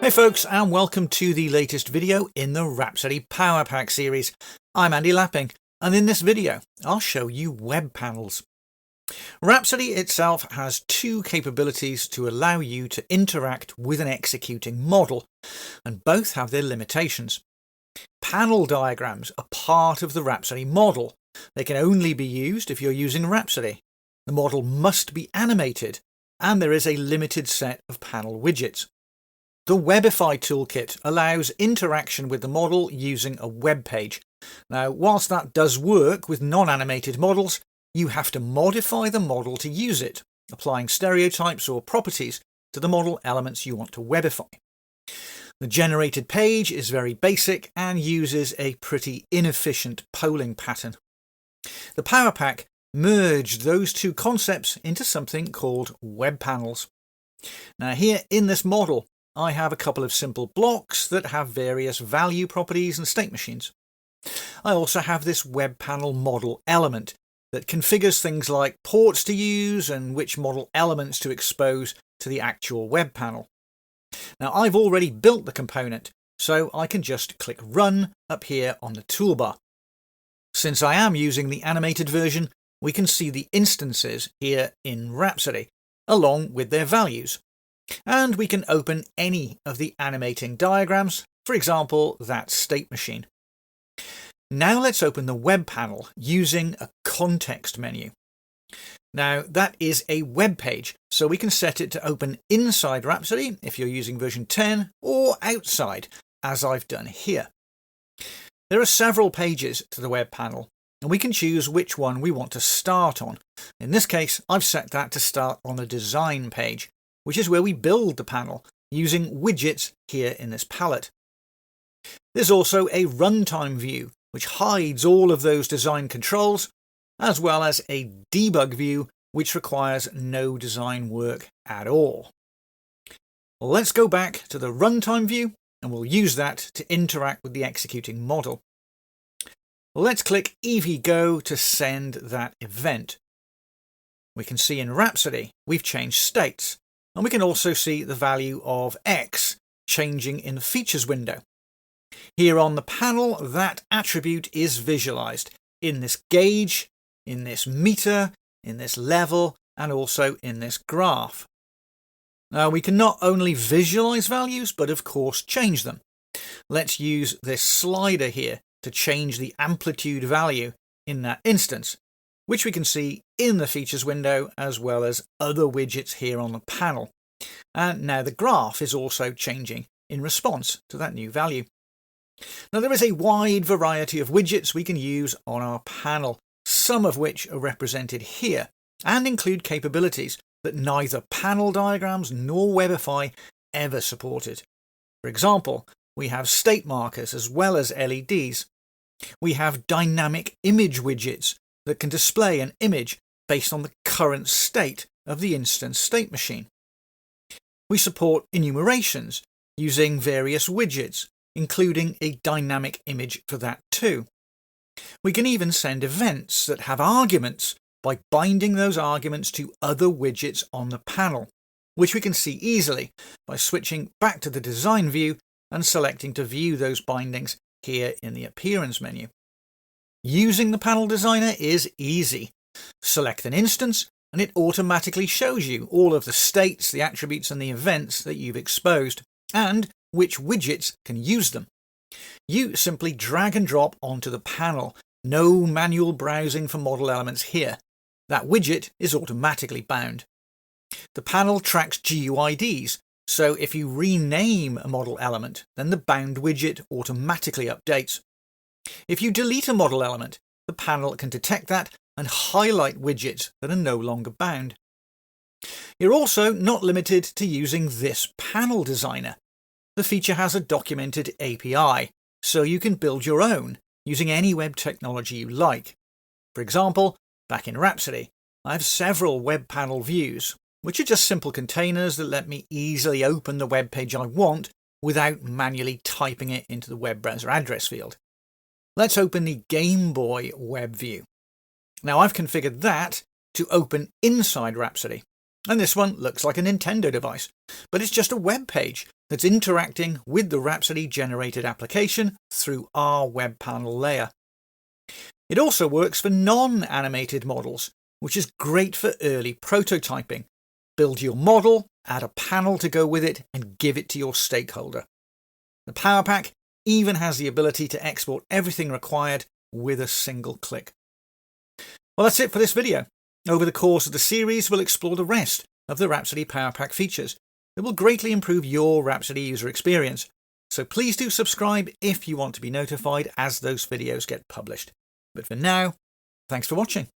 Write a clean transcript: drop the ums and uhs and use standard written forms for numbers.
Hey folks, and welcome to the latest video in the Rhapsody Power Pack series. I'm Andy Lapping, and in this video I'll show you web panels. Rhapsody itself has two capabilities to allow you to interact with an executing model, and both have their limitations. Panel diagrams are part of the Rhapsody model. They can only be used if you're using Rhapsody. The model must be animated, and there is a limited set of panel widgets. The Webify toolkit allows interaction with the model using a web page. Now, whilst that does work with non-animated models, you have to modify the model to use it, applying stereotypes or properties to the model elements you want to webify. The generated page is very basic and uses a pretty inefficient polling pattern. The Power Pack merged those two concepts into something called web panels. Now, here in this model, I have a couple of simple blocks that have various value properties and state machines. I also have this web panel model element that configures things like ports to use and which model elements to expose to the actual web panel. Now, I've already built the component, so I can just click Run up here on the toolbar. Since I am using the animated version, we can see the instances here in Rhapsody, along with their values. And we can open any of the animating diagrams, for example, that state machine. Now let's open the web panel using a context menu. Now that is a web page, so we can set it to open inside Rhapsody if you're using version 10, or outside, as I've done here. There are several pages to the web panel, and we can choose which one we want to start on. In this case, I've set that to start on the design page, which is where we build the panel, using widgets here in this palette. There's also a runtime view, which hides all of those design controls, as well as a debug view, which requires no design work at all. Let's go back to the runtime view, and we'll use that to interact with the executing model. Let's click EVGo to send that event. We can see in Rhapsody we've changed states. And we can also see the value of X changing in the features window. Here on the panel, that attribute is visualized in this gauge, in this meter, in this level, and also in this graph. Now, we can not only visualize values, but of course change them. Let's use this slider here to change the amplitude value in that instance, which we can see in the features window as well as other widgets here on the panel. And now the graph is also changing in response to that new value. Now there is a wide variety of widgets we can use on our panel, some of which are represented here and include capabilities that neither panel diagrams nor Webify ever supported. For example, we have state markers as well as LEDs. We have dynamic image widgets that can display an image based on the current state of the instance state machine. We support enumerations using various widgets, including a dynamic image for that too. We can even send events that have arguments by binding those arguments to other widgets on the panel, which we can see easily by switching back to the design view and selecting to view those bindings here in the appearance menu. Using the panel designer is easy. Select an instance and it automatically shows you all of the states, the attributes and the events that you've exposed and which widgets can use them. You simply drag and drop onto the panel. No manual browsing for model elements here. That widget is automatically bound. The panel tracks GUIDs, so if you rename a model element, then the bound widget automatically updates. If you delete a model element, the panel can detect that and highlight widgets that are no longer bound. You're also not limited to using this panel designer. The feature has a documented API, so you can build your own using any web technology you like. For example, back in Rhapsody, I have several web panel views, which are just simple containers that let me easily open the web page I want without manually typing it into the web browser address field. Let's open the Game Boy web view. Now I've configured that to open inside Rhapsody. And this one looks like a Nintendo device, but it's just a web page that's interacting with the Rhapsody generated application through our web panel layer. It also works for non-animated models, which is great for early prototyping. Build your model, add a panel to go with it, and give it to your stakeholder. The Power Pack even has the ability to export everything required with a single click. Well, that's it for this video. Over the course of the series, we'll explore the rest of the Rhapsody Power Pack features that will greatly improve your Rhapsody user experience. So please do subscribe if you want to be notified as those videos get published. But for now, thanks for watching.